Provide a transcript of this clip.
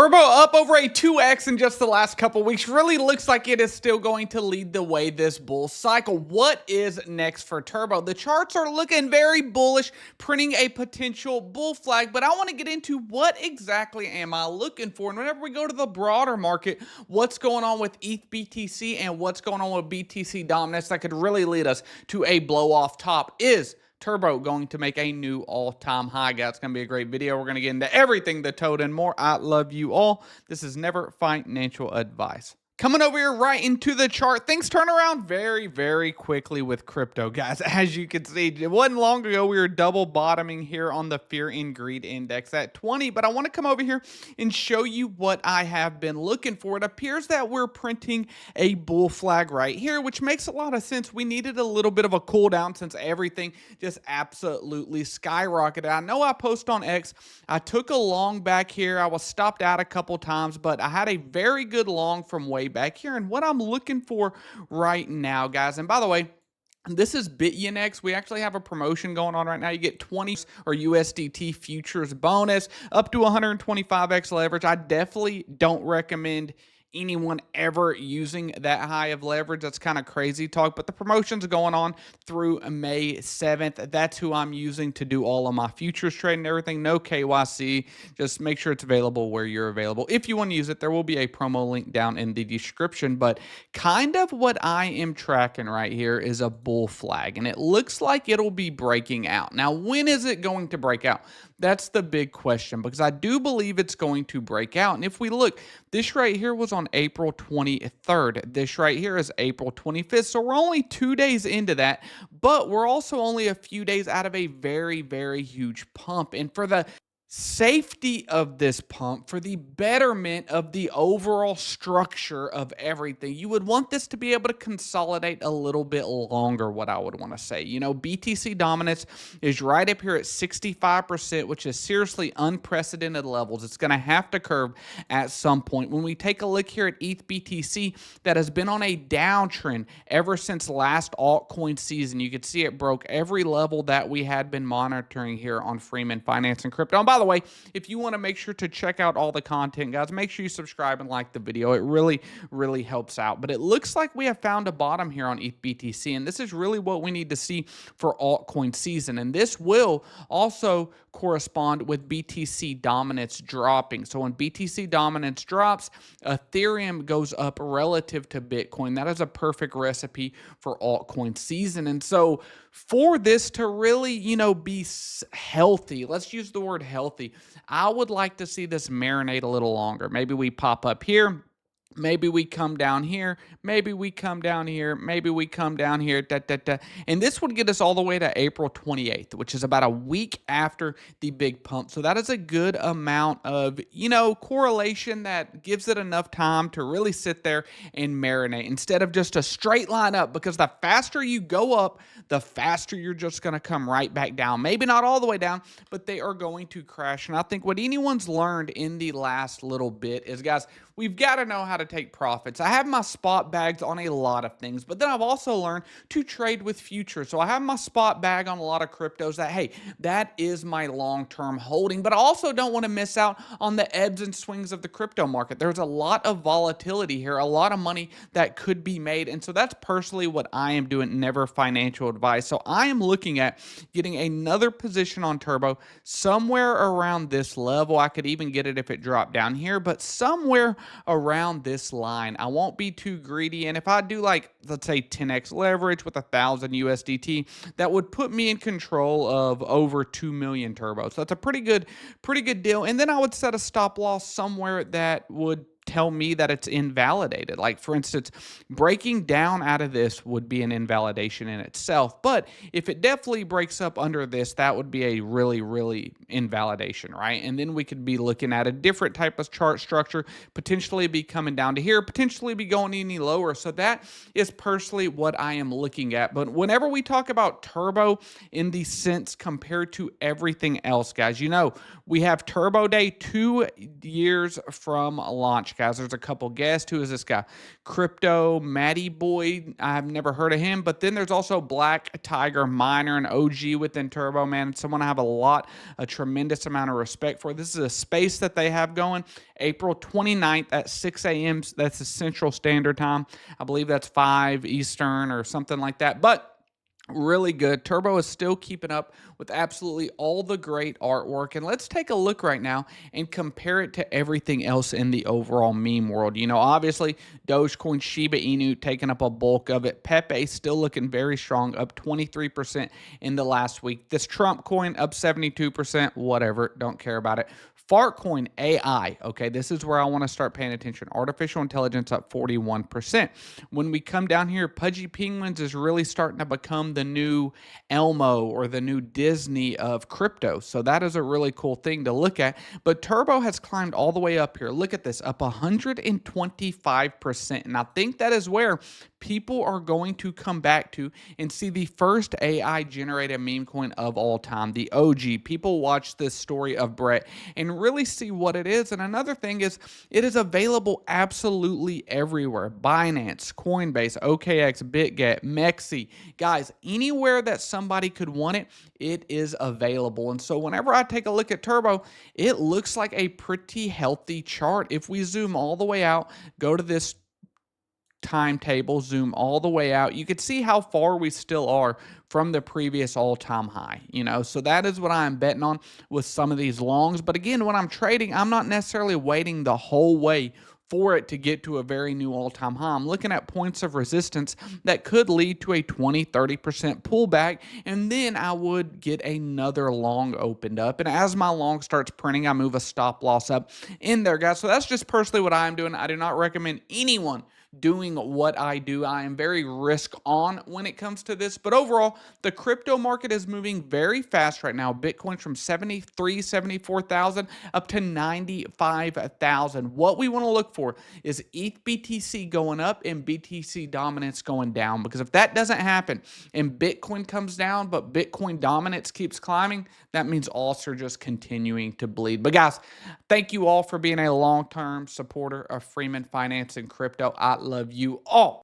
Turbo up over a 2x in just the last couple weeks. Really looks like it is still going to lead the way this bull cycle. What is next for Turbo? The charts are looking very bullish, printing a potential bull flag, but I want to get into what exactly am I looking for. And whenever we go to the broader market, what's going on with ETH BTC and what's going on with BTC dominance that could really lead us to a blow off top is Turbo going to make a new all-time high, guys. It's going to be a great video. We're going to get into everything, the toad, and more. I love you all. This is never financial advice. Coming over here right into the chart, things turn around very, very quickly with crypto, guys. As you can see, it wasn't long ago we were double bottoming here on the Fear and Greed Index at 20, but I want to come over here and show you what I have been looking for. It appears that we're printing a bull flag right here, which makes a lot of sense. We needed a little bit of a cool down since everything just absolutely skyrocketed. I know I post on X. I took a long back here. I was stopped out a couple times, but I had a very good long from way back here. And what I'm looking for right now, guys, and by the way, this is BitUnX. We actually have a promotion going on right now. You get 20 or USDT futures bonus up to 125x leverage. I definitely don't recommend anyone ever using that high of leverage. That's kind of crazy talk, but the promotion's going on through May 7th. That's who I'm using to do all of my futures trading and everything. No KYC. Just make sure it's available where you're available. If you want to use it, there will be a promo link down in the description, but kind of what I am tracking right here is a bull flag, and it looks like it'll be breaking out. Now, when is it going to break out? That's the big question, because I do believe it's going to break out. And if we look, this right here was on April 23rd. This right here is April 25th. So we're only 2 days into that, but we're also only a few days out of a very, very huge pump. And for the safety of this pump, for the betterment of the overall structure of everything, you would want this to be able to consolidate a little bit longer, what I would want to say. You know, BTC dominance is right up here at 65%, which is seriously unprecedented levels. It's going to have to curve at some point. When we take a look here at ETH BTC, that has been on a downtrend ever since last altcoin season. You can see it broke every level that we had been monitoring here on Freeman Finance and Crypto. And by the way, if you want to make sure to check out all the content, guys, make sure you subscribe and like the video. It really, really helps out. But it looks like we have found a bottom here on ETH BTC, and this is really what we need to see for altcoin season. And this will also correspond with BTC dominance dropping. So when BTC dominance drops, Ethereum goes up relative to Bitcoin. That is a perfect recipe for altcoin season. And so for this to really, be healthy, let's use the word healthy, I would like to see this marinate a little longer. Maybe we pop up here. Maybe we come down here, maybe we come down here, maybe we come down here, and this would get us all the way to April 28th, which is about a week after the big pump. So that is a good amount of, correlation that gives it enough time to really sit there and marinate instead of just a straight line up, because the faster you go up, the faster you're just going to come right back down. Maybe not all the way down, but they are going to crash. And I think what anyone's learned in the last little bit is, guys, we've got to know how to take profits. I have my spot bags on a lot of things, but then I've also learned to trade with futures. So I have my spot bag on a lot of cryptos that, hey, that is my long-term holding, but I also don't want to miss out on the ebbs and swings of the crypto market. There's a lot of volatility here, a lot of money that could be made. And so that's personally what I am doing, never financial advice. So I am looking at getting another position on Turbo somewhere around this level. I could even get it if it dropped down here, but somewhere around this line. I won't be too greedy, and if I do, like, let's say 10x leverage with 1,000 USDT, that would put me in control of over 2 million Turbos. So that's a pretty good deal. And then I would set a stop loss somewhere that would tell me that it's invalidated. Like, for instance, breaking down out of this would be an invalidation in itself. But if it definitely breaks up under this, that would be a really, really invalidation, right? And then we could be looking at a different type of chart structure, potentially be coming down to here, potentially be going any lower. So that is personally what I am looking at. But whenever we talk about Turbo in the sense compared to everything else, guys, we have Turbo Day 2 years from launch. guys. There's a couple guests. Who is this guy? Crypto Matty Boy. I've never heard of him. But then there's also Black Tiger Miner, an OG within Turbo, man. Someone I have a tremendous amount of respect for. This is a space that they have going. April 29th at 6 a.m. That's the Central Standard Time. I believe that's 5 Eastern or something like that. But really good. Turbo is still keeping up with absolutely all the great artwork. And let's take a look right now and compare it to everything else in the overall meme world. You know, obviously, Dogecoin, Shiba Inu taking up a bulk of it. Pepe still looking very strong, up 23% in the last week. This Trump coin up 72%, whatever, don't care about it. Fartcoin AI, okay, this is where I want to start paying attention. Artificial intelligence up 41%. When we come down here, Pudgy Penguins is really starting to become the new Elmo or the new Disney of crypto. So that is a really cool thing to look at. But Turbo has climbed all the way up here. Look at this, up 125%. And I think that is where people are going to come back to and see the first AI generated meme coin of all time, the OG. People watch this story of Brett and really see what it is. And another thing is, it is available absolutely everywhere. Binance, Coinbase, OKX, BitGet, Mexi. Guys, anywhere that somebody could want it, it is available. And so whenever I take a look at Turbo, it looks like a pretty healthy chart. If we zoom all the way out, go to this timetable, zoom all the way out, you can see how far we still are from the previous all-time high, you know. So that is what I'm betting on with some of these longs. But again, when I'm trading, I'm not necessarily waiting the whole way for it to get to a very new all-time high. I'm looking at points of resistance that could lead to a 20-30% pullback, and then I would get another long opened up. And as my long starts printing, I move a stop loss up in there, guys. So that's just personally what I'm doing. I do not recommend anyone doing what I do. I am very risk on when it comes to this, but overall the crypto market is moving very fast right now. Bitcoin from 74,000 up to 95,000. What we want to look for is ETH BTC going up and BTC dominance going down, because if that doesn't happen and Bitcoin comes down but Bitcoin dominance keeps climbing, that means alts are just continuing to bleed. But guys, thank you all for being a long-term supporter of Freeman Finance and Crypto. I love you all.